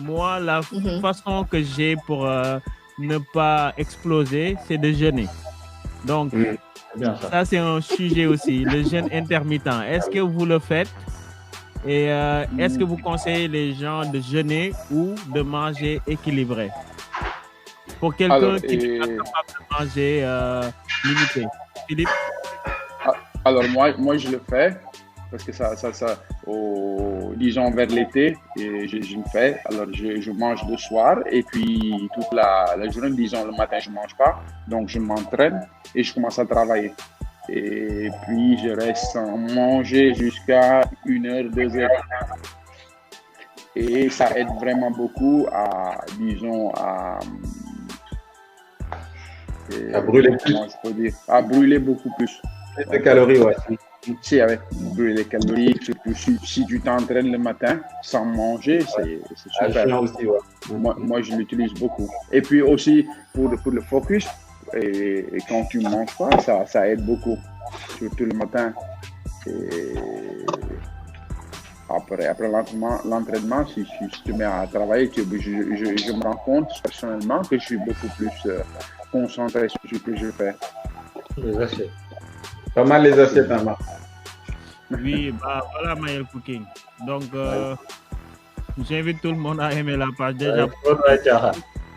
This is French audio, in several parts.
Moi, la Mhm. façon que j'ai pour ne pas exploser, c'est de jeûner. Donc, C'est bien ça. ça, c'est un sujet aussi, le jeûne intermittent. Est-ce que vous le faites? Et est-ce que vous conseillez les gens de jeûner ou de manger équilibré? Pour Alors, quelqu'un qui n'est pas capable de manger limité. Philippe? alors moi, je le fais parce que disons vers l'été, et je le fais. Alors, je mange le soir et puis toute la journée, disons le matin, je mange pas. Donc, je m'entraîne et je commence à travailler. Et puis, je reste sans manger jusqu'à 1 heure, 2 heures. Et ça aide vraiment beaucoup disons, À brûler plus comment je peux dire, à brûler beaucoup plus. de calories, ouais. Si, avec brûler les calories, surtout si tu t'entraînes le matin sans manger, c'est À super. jeun aussi, ouais. Moi, je l'utilise beaucoup. Et puis aussi, pour le focus, et quand tu manges pas, ça aide beaucoup, surtout le matin. Et après l'entraînement, si tu te mets à travailler, je me rends compte personnellement que je suis beaucoup plus concentré sur ce que je fais. Les assiettes. Pas mal les assiettes, hein, Marc. Oui, bah voilà Maël Cooking. Donc, j'invite tout le monde à aimer la page déjà.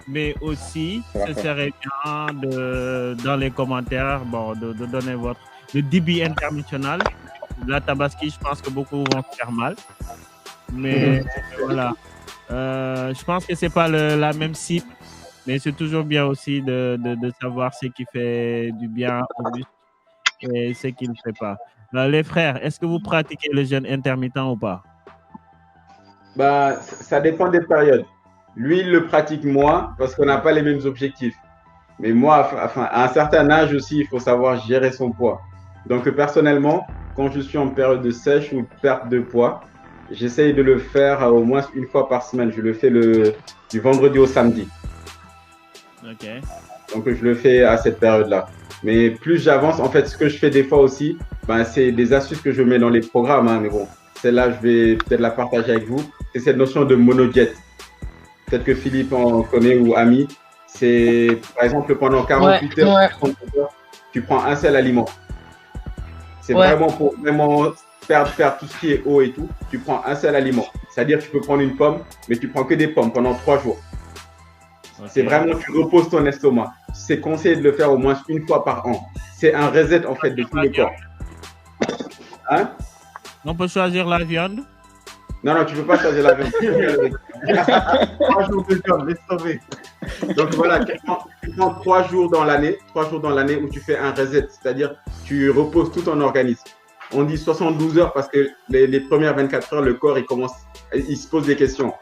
Mais aussi, ce serait bien dans les commentaires de donner le débit international. La tabaski, je pense que beaucoup vont se faire mal. Mais voilà. Je pense que c'est pas la même cible. Mais c'est toujours bien aussi de savoir ce qui fait du bien au muscle et ce qui ne fait pas. Les frères, est-ce que vous pratiquez le jeûne intermittent ou pas? Bah, ça dépend des périodes. Lui, il le pratique moins parce qu'on n'a pas les mêmes objectifs. Mais moi, enfin, à un certain âge aussi, il faut savoir gérer son poids. Donc, personnellement, quand je suis en période de sèche ou de perte de poids, j'essaye de le faire au moins une fois par semaine. Je le fais du vendredi au samedi. Ok. Donc, je le fais à cette période-là. Mais plus j'avance, en fait, ce que je fais des fois aussi, ben, c'est des astuces que je mets dans les programmes. Hein, mais bon, celle-là, je vais peut-être la partager avec vous. C'est cette notion de monodiète. Peut-être que Philippe en connaît ou Ami. C'est, par exemple, pendant 48 heures, Ouais. 32 heures, tu prends un seul aliment. C'est Ouais. vraiment pour vraiment faire tout ce qui est eau et tout. Tu prends un seul aliment. C'est-à-dire que tu peux prendre une pomme, mais tu prends que des pommes pendant 3 jours. Ok. C'est vraiment, tu reposes ton estomac. C'est conseillé de le faire au moins une fois par an. C'est un reset en fait de tout le corps. Hein? On peut choisir la viande? Non, tu ne peux pas choisir la viande. 3 jours de viande, laisse tomber. Donc voilà, tu prends 3 jours dans l'année où tu fais un reset, c'est-à-dire tu reposes tout ton organisme. On dit 72 heures parce que les premières 24 heures, le corps il se pose des questions.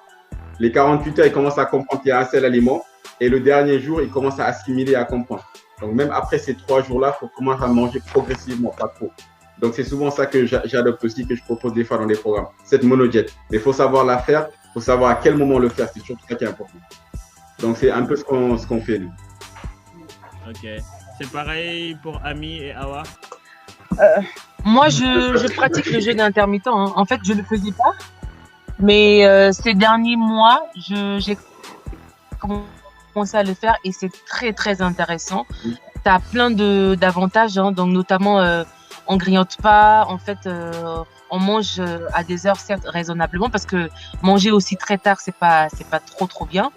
Les 48 heures, il commence à comprendre qu'il y a un seul aliment. Et le dernier jour, il commence à assimiler et à comprendre. Donc même après ces 3 jours-là, il faut commencer à manger progressivement, pas trop. Donc c'est souvent ça que j'adopte aussi, que je propose des fois dans les programmes. Cette monodiète. Mais il faut savoir la faire, il faut savoir à quel moment le faire. C'est surtout ça qui est important. Donc c'est un peu ce qu'on fait nous. Ok. C'est pareil pour Ami et Awa? Moi, je pratique le jeûne intermittent. Hein. En fait, je ne le faisais pas. Mais ces derniers mois, j'ai commencé à le faire et c'est très, très intéressant. Tu as plein d'avantages, hein, donc notamment on grignote pas, en fait, on mange à des heures certes raisonnablement parce que manger aussi très tard, c'est pas trop bien.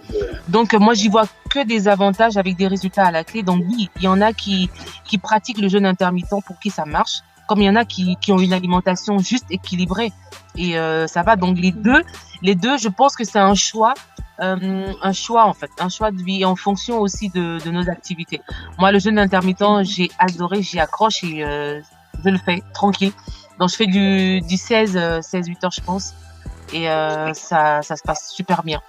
Donc moi, j'y vois que des avantages avec des résultats à la clé. Donc oui, il y en a qui pratiquent le jeûne intermittent pour qui ça marche, comme il y en a qui ont une alimentation juste équilibrée et ça va. Donc les deux, je pense que c'est un choix en fait, un choix de vie en fonction aussi de nos activités. Moi, le jeûne intermittent, j'ai adoré, j'y accroche et je le fais tranquille. Donc je fais du 16-8 heures, je pense, et ça se passe super bien.